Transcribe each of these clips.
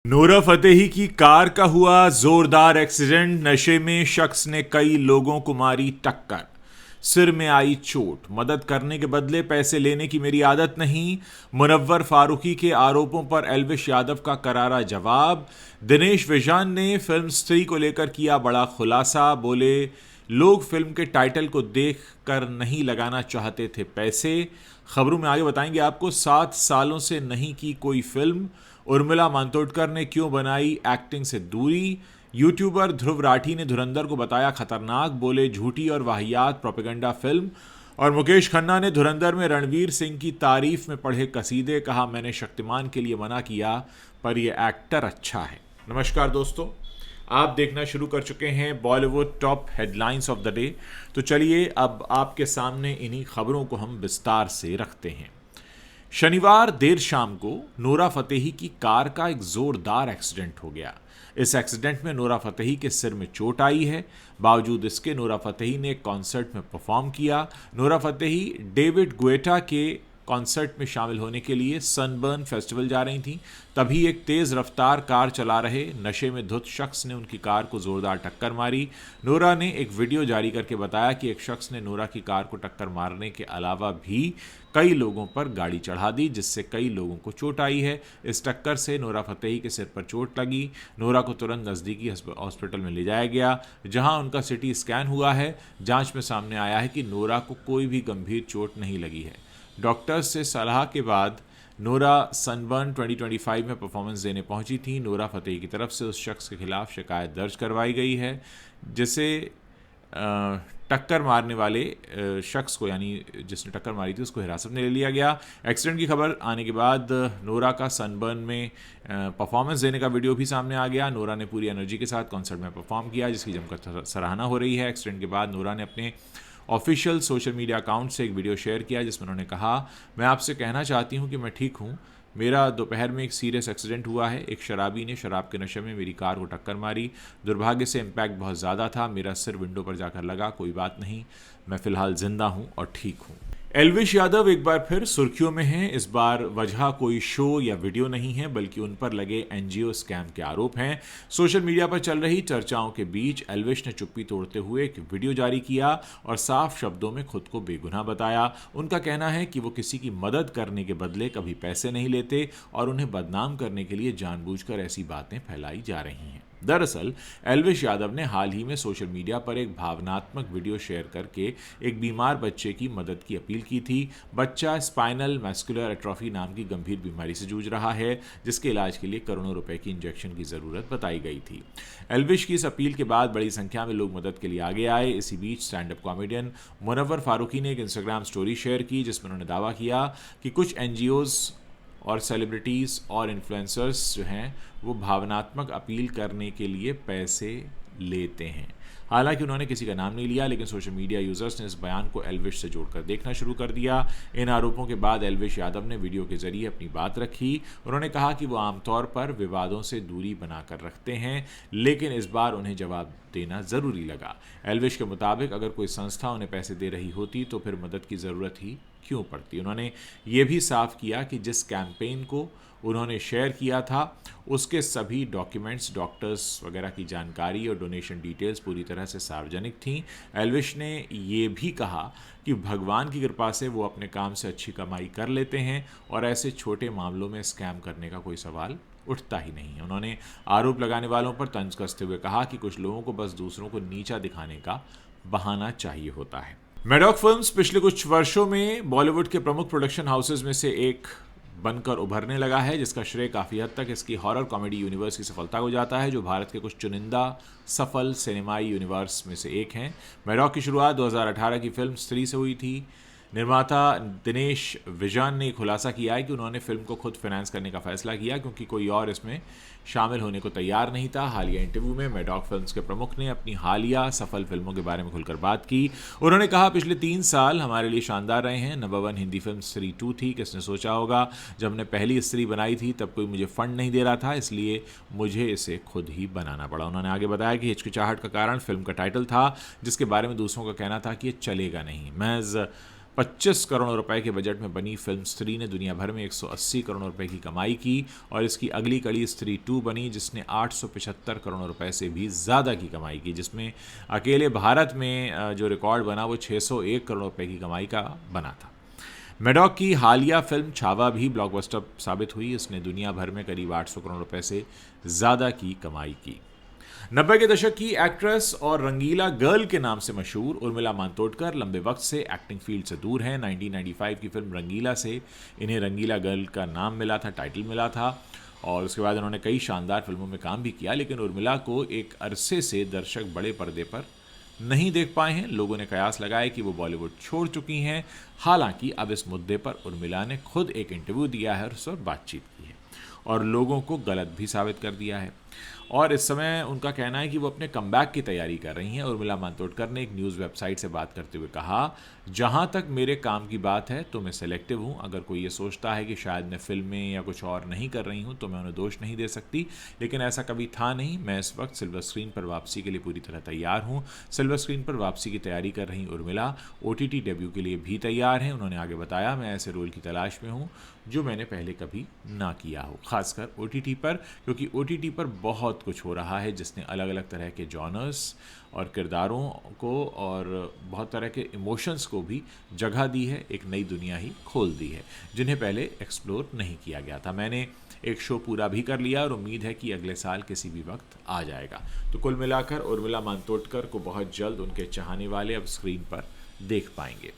नूरा फतेही की कार का हुआ जोरदार एक्सीडेंट। नशे में शख्स ने कई लोगों को मारी टक्कर। सिर में आई चोट। मदद करने के बदले पैसे लेने की मेरी आदत नहीं। मुनव्वर फारूकी के आरोपों पर एल्विश यादव का करारा जवाब। दिनेश विजान ने फिल्म स्त्री को लेकर किया बड़ा खुलासा। बोले, लोग फिल्म के टाइटल को देख कर नहीं लगाना चाहते थे पैसे। खबरों में आगे बताएंगे आपको 7 सालों से नहीं की कोई फिल्म। उर्मिला मातोंडकर ने क्यों बनाई एक्टिंग से दूरी। यूट्यूबर ध्रुव राठी ने धुरंधर को बताया खतरनाक। बोले, झूठी और वाहियात प्रोपेगेंडा फिल्म। और मुकेश खन्ना ने धुरंधर में रणवीर सिंह की तारीफ में पढ़े कसीदे। कहा, मैंने शक्तिमान के लिए मना किया पर यह एक्टर अच्छा है। नमस्कार दोस्तों, आप देखना शुरू कर चुके हैं Bollywood top headlines of the day. तो चलिए अब आपके सामने इन्हीं खबरों को हम विस्तार से रखते हैं। शनिवार देर शाम को नूरा फतेही की कार का एक जोरदार एक्सीडेंट हो गया। इस एक्सीडेंट में नूरा फतेही के सिर में चोट आई है। बावजूद इसके नूरा फतेही ने एक कॉन्सर्ट में परफॉर्म किया। नूरा फतेही डेविड गुएटा के कॉन्सर्ट में शामिल होने के लिए सनबर्न फेस्टिवल जा रही थी। तभी एक तेज रफ्तार कार चला रहे नशे में धुत शख्स ने उनकी कार को जोरदार टक्कर मारी। नूरा ने एक वीडियो जारी करके बताया कि एक शख्स ने नूरा की कार को टक्कर मारने के अलावा भी कई लोगों पर गाड़ी चढ़ा दी, जिससे कई लोगों को चोट आई है। इस टक्कर से नूरा फतेही के सिर पर चोट लगी। नूरा को तुरंत नज़दीकी हॉस्पिटल में ले जाया गया, जहां उनका सीटी स्कैन हुआ है। जांच में सामने आया है कि नूरा को कोई भी गंभीर चोट नहीं लगी है। डॉक्टर्स से सलाह के बाद नूरा सनबर्न 2025 में परफॉर्मेंस देने पहुंची थी। नूरा फतेही की तरफ से उस शख्स के खिलाफ शिकायत दर्ज करवाई गई है, जिसे टक्कर मारने वाले शख्स को, यानी जिसने टक्कर मारी थी, उसको हिरासत में ले लिया गया। एक्सीडेंट की खबर आने के बाद नूरा का सनबर्न में परफॉर्मेंस देने का वीडियो भी सामने आ गया। नूरा ने पूरी एनर्जी के साथ कॉन्सर्ट में परफॉर्म किया, जिसकी जमकर सराहना हो रही है। एक्सीडेंट के बाद नूरा ने अपने ऑफिशियल सोशल मीडिया अकाउंट से एक वीडियो शेयर किया, जिसमें उन्होंने कहा, मैं आपसे कहना चाहती हूं कि मैं ठीक हूं। मेरा दोपहर में एक सीरियस एक्सीडेंट हुआ है। एक शराबी ने शराब के नशे में मेरी कार को टक्कर मारी। दुर्भाग्य से इम्पैक्ट बहुत ज़्यादा था। मेरा सिर विंडो पर जाकर लगा। कोई बात नहीं, मैं फ़िलहाल जिंदा हूं और ठीक हूं। एल्विश यादव एक बार फिर सुर्खियों में हैं। इस बार वजह कोई शो या वीडियो नहीं है, बल्कि उन पर लगे एनजीओ स्कैम के आरोप हैं। सोशल मीडिया पर चल रही चर्चाओं के बीच एल्विश ने चुप्पी तोड़ते हुए एक वीडियो जारी किया और साफ शब्दों में खुद को बेगुनाह बताया। उनका कहना है कि वो किसी की मदद करने के बदले कभी पैसे नहीं लेते और उन्हें बदनाम करने के लिए जानबूझकर ऐसी बातें फैलाई जा रही हैं। दरअसल एल्विश यादव ने हाल ही में सोशल मीडिया पर एक भावनात्मक वीडियो शेयर करके एक बीमार बच्चे की मदद की अपील की थी। बच्चा स्पाइनल मस्कुलर एट्रोफी नाम की गंभीर बीमारी से जूझ रहा है, जिसके इलाज के लिए करोड़ों रुपए की इंजेक्शन की ज़रूरत बताई गई थी। एल्विश की इस अपील के बाद बड़ी संख्या में लोग मदद के लिए आगे आए। इसी बीच stand up comedian Munawar Faruqui ने एक इंस्टाग्राम स्टोरी शेयर की, जिसमें उन्होंने दावा किया कि कुछ एनजीओज़ और सेलिब्रिटीज़ और इन्फ्लुएंसर्स जो हैं वो भावनात्मक अपील करने के लिए पैसे लेते हैं। हालांकि उन्होंने किसी का नाम नहीं लिया, लेकिन सोशल मीडिया यूजर्स ने इस बयान को एल्विश से जोड़कर देखना शुरू कर दिया। इन आरोपों के बाद एल्विश यादव ने वीडियो के जरिए अपनी बात रखी। उन्होंने कहा कि वो आमतौर पर विवादों से दूरी बनाकर रखते हैं, लेकिन इस बार उन्हें जवाब देना ज़रूरी लगा। एल्विश के मुताबिक अगर कोई संस्था उन्हें पैसे दे रही होती तो फिर मदद की ज़रूरत ही क्यों पड़ती। उन्होंने ये भी साफ किया कि जिस कैंपेन को उन्होंने शेयर किया था उसके सभी डॉक्यूमेंट्स, डॉक्टर्स वगैरह की जानकारी और डोनेशन डिटेल्स पूरी तरह से सार्वजनिक थीं। एल्विश ने ये भी कहा कि भगवान की कृपा से वो अपने काम से अच्छी कमाई कर लेते हैं और ऐसे छोटे मामलों में स्कैम करने का कोई सवाल उठता ही नहीं है। उन्होंने आरोप लगाने वालों पर तंज कसते हुए कहा कि कुछ लोगों को बस दूसरों को नीचा दिखाने का बहाना चाहिए होता है। मैडॉक फिल्म्स पिछले कुछ वर्षों में बॉलीवुड के प्रमुख प्रोडक्शन हाउसेज में से एक बनकर उभरने लगा है, जिसका श्रेय काफ़ी हद तक इसकी हॉरर कॉमेडी यूनिवर्स की सफलता को जाता है, जो भारत के कुछ चुनिंदा सफल सिनेमाई यूनिवर्स में से एक हैं। मैडॉक की शुरुआत 2018 की फिल्म स्त्री से हुई थी। निर्माता दिनेश विजान ने खुलासा किया है कि उन्होंने फिल्म को खुद फाइनेंस करने का फैसला किया, क्योंकि कोई और इसमें शामिल होने को तैयार नहीं था। हालिया इंटरव्यू में मैडॉक फिल्म्स के प्रमुख ने अपनी हालिया सफल फिल्मों के बारे में खुलकर बात की। उन्होंने कहा, पिछले 3 साल हमारे लिए शानदार रहे हैं। नंबर 1 हिंदी फिल्म स्त्री 2 थी। किसने सोचा होगा, जब हमने पहली स्त्री बनाई थी तब कोई मुझे फंड नहीं दे रहा था, इसलिए मुझे इसे खुद ही बनाना पड़ा। उन्होंने आगे बताया कि हिचकिचाहट का कारण फिल्म का टाइटल था, जिसके बारे में दूसरों का कहना था कि ये चलेगा नहीं। महज 25 करोड़ रुपए के बजट में बनी फिल्म स्त्री ने दुनिया भर में 180 करोड़ रुपए की कमाई की और इसकी अगली कड़ी स्त्री 2 बनी जिसने 875 करोड़ रुपए से भी ज़्यादा की कमाई की, जिसमें अकेले भारत में जो रिकॉर्ड बना वो 601 करोड़ रुपए की कमाई का बना था। मैडॉक की हालिया फिल्म छावा भी ब्लॉकबस्टर साबित हुई। इसने दुनिया भर में करीब 800 करोड़ रुपए से ज़्यादा की कमाई की। 90 के दशक की एक्ट्रेस और रंगीला गर्ल के नाम से मशहूर उर्मिला मातोंडकर लंबे वक्त से एक्टिंग फील्ड से दूर हैं। 1995 की फिल्म रंगीला से इन्हें रंगीला गर्ल का नाम मिला था, टाइटल मिला था और उसके बाद उन्होंने कई शानदार फिल्मों में काम भी किया, लेकिन उर्मिला को एक अरसे से दर्शक बड़े पर्दे पर नहीं देख पाए हैं। लोगों ने कयास लगाया कि वो बॉलीवुड छोड़ चुकी हैं। हालांकि अब इस मुद्दे पर उर्मिला ने खुद एक इंटरव्यू दिया है और उस पर बातचीत की है और लोगों को गलत भी साबित कर दिया है और इस समय उनका कहना है कि वो अपने कमबैक की तैयारी कर रही हैं। उर्मिला मातोंडकर ने एक न्यूज़ वेबसाइट से बात करते हुए कहा, जहां तक मेरे काम की बात है तो मैं सेलेक्टिव हूं। अगर कोई ये सोचता है कि शायद मैं फिल्में या कुछ और नहीं कर रही हूं तो मैं उन्हें दोष नहीं दे सकती, लेकिन ऐसा कभी था नहीं। मैं इस वक्त सिल्वर स्क्रीन पर वापसी के लिए पूरी तरह तैयार हूँ। सिल्वर स्क्रीन पर वापसी की तैयारी कर रही उर्मिला OTT डेब्यू के लिए भी तैयार हैं। उन्होंने आगे बताया, मैं ऐसे रोल की तलाश में हूँ जो मैंने पहले कभी ना किया हो, खासकर OTT पर, क्योंकि OTT पर बहुत कुछ हो रहा है जिसने अलग अलग तरह के जॉनर्स और किरदारों को और बहुत तरह के इमोशंस को भी जगह दी है, एक नई दुनिया ही खोल दी है जिन्हें पहले एक्सप्लोर नहीं किया गया था। मैंने एक शो पूरा भी कर लिया और उम्मीद है कि अगले साल किसी भी वक्त आ जाएगा। तो कुल मिलाकर उर्मिला मातोंडकर को बहुत जल्द उनके चाहने वाले अब स्क्रीन पर देख पाएंगे।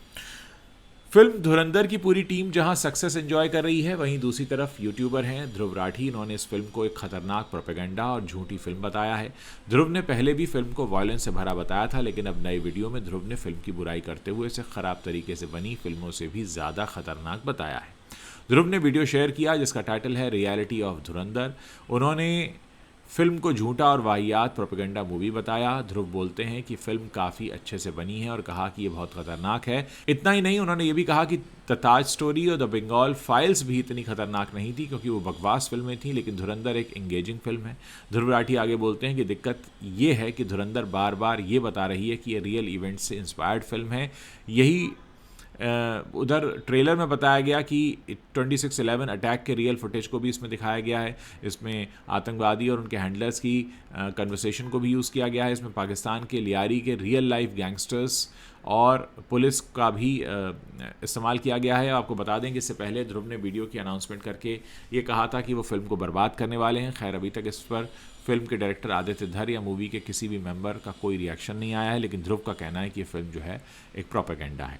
फिल्म धुरंधर की पूरी टीम जहां सक्सेस एंजॉय कर रही है, वहीं दूसरी तरफ यूट्यूबर हैं ध्रुव राठी। इन्होंने इस फिल्म को एक खतरनाक प्रोपेगेंडा और झूठी फिल्म बताया है। ध्रुव ने पहले भी फिल्म को वायलेंस से भरा बताया था, लेकिन अब नए वीडियो में ध्रुव ने फिल्म की बुराई करते हुए इसे खराब तरीके से बनी फिल्मों से भी ज़्यादा खतरनाक बताया है। ध्रुव ने वीडियो शेयर किया जिसका टाइटल है रियलिटी ऑफ धुरंधर। उन्होंने फिल्म को झूठा और वाहियात प्रोपेगेंडा मूवी बताया। ध्रुव बोलते हैं कि फिल्म काफ़ी अच्छे से बनी है और कहा कि ये बहुत खतरनाक है। इतना ही नहीं, उन्होंने ये भी कहा कि द ताज स्टोरी और द बंगाल फाइल्स भी इतनी खतरनाक नहीं थी क्योंकि वो बकवास फिल्में थी, लेकिन धुरंधर एक एंगेजिंग फिल्म है। ध्रुव राठी आगे बोलते हैं कि दिक्कत ये है कि धुरंधर बार बार ये बता रही है कि ये रियल इवेंट से इंस्पायर्ड फिल्म है। यही उधर ट्रेलर में बताया गया कि 26/11 अटैक के रियल फुटेज को भी इसमें दिखाया गया है। इसमें आतंकवादी और उनके हैंडलर्स की कन्वर्सेशन को भी यूज़ किया गया है। इसमें पाकिस्तान के लियारी के रियल लाइफ गैंगस्टर्स और पुलिस का भी इस्तेमाल किया गया है। आपको बता दें कि इससे पहले ध्रुव ने वीडियो की अनाउंसमेंट करके ये कहा था कि वो फिल्म को बर्बाद करने वाले हैं। खैर, अभी तक इस पर फिल्म के डायरेक्टर आदित्य धर या मूवी के किसी भी मेंबर का कोई रिएक्शन नहीं आया है, लेकिन ध्रुव का कहना है कि ये फिल्म जो है एक प्रोपेगेंडा है।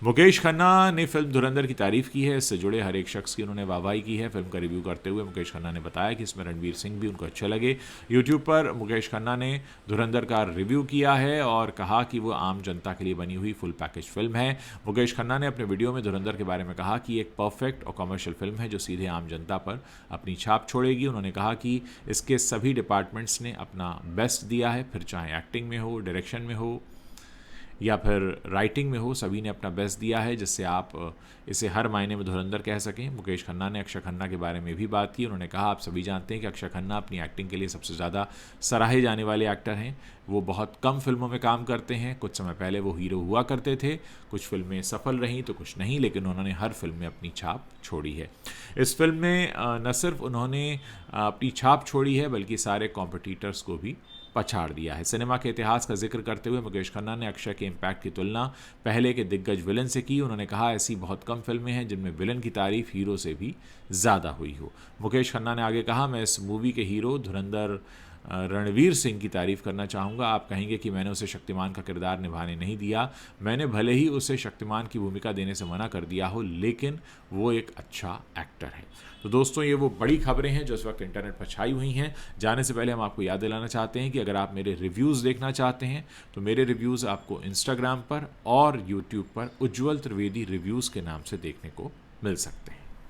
मुकेश खन्ना ने फिल्म धुरंधर की तारीफ की है। इससे जुड़े हर एक शख्स की उन्होंने वाहवाही की है। फिल्म का रिव्यू करते हुए मुकेश खन्ना ने बताया कि इसमें रणवीर सिंह भी उनको अच्छे लगे। यूट्यूब पर मुकेश खन्ना ने धुरंधर का रिव्यू किया है और कहा कि वो आम जनता के लिए बनी हुई फुल पैकेज फिल्म है। मुकेश खन्ना ने अपने वीडियो में धुरंधर के बारे में कहा कि एक परफेक्ट और कमर्शियल फिल्म है जो सीधे आम जनता पर अपनी छाप छोड़ेगी। उन्होंने कहा कि इसके सभी डिपार्टमेंट्स ने अपना बेस्ट दिया है, फिर चाहे एक्टिंग में हो, डायरेक्शन में हो या फिर राइटिंग में हो, सभी ने अपना बेस्ट दिया है जिससे आप इसे हर मायने में धुरंधर कह सकें। मुकेश खन्ना ने अक्षय खन्ना के बारे में भी बात की। उन्होंने कहा, आप सभी जानते हैं कि अक्षय खन्ना अपनी एक्टिंग के लिए सबसे ज़्यादा सराहे जाने वाले एक्टर हैं। वो बहुत कम फिल्मों में काम करते हैं। कुछ समय पहले वो हीरो हुआ करते थे, कुछ फिल्में सफल रहीं तो कुछ नहीं, लेकिन उन्होंने हर फिल्म में अपनी छाप छोड़ी है। इस फिल्म में न सिर्फ उन्होंने अपनी छाप छोड़ी है बल्कि सारे कॉम्पिटिटर्स को भी पछाड़ दिया है। सिनेमा के इतिहास का जिक्र करते हुए मुकेश खन्ना ने अक्षय के इम्पैक्ट की तुलना पहले के दिग्गज विलन से की। उन्होंने कहा, ऐसी बहुत कम फिल्में हैं जिनमें विलन की तारीफ हीरो से भी ज़्यादा हुई हो। मुकेश खन्ना ने आगे कहा, मैं इस मूवी के हीरो धुरंधर रणवीर सिंह की तारीफ़ करना चाहूँगा। आप कहेंगे कि मैंने उसे शक्तिमान का किरदार निभाने नहीं दिया। मैंने भले ही उसे शक्तिमान की भूमिका देने से मना कर दिया हो, लेकिन वो एक अच्छा एक्टर है। तो दोस्तों, ये वो बड़ी खबरें हैं जो इस वक्त इंटरनेट पर छाई हुई हैं। जाने से पहले हम आपको याद दिलाना चाहते हैं कि अगर आप मेरे रिव्यूज़ देखना चाहते हैं तो मेरे रिव्यूज़ आपको इंस्टाग्राम पर और यूट्यूब पर उज्ज्वल त्रिवेदी रिव्यूज़ के नाम से देखने को मिल सकते हैं।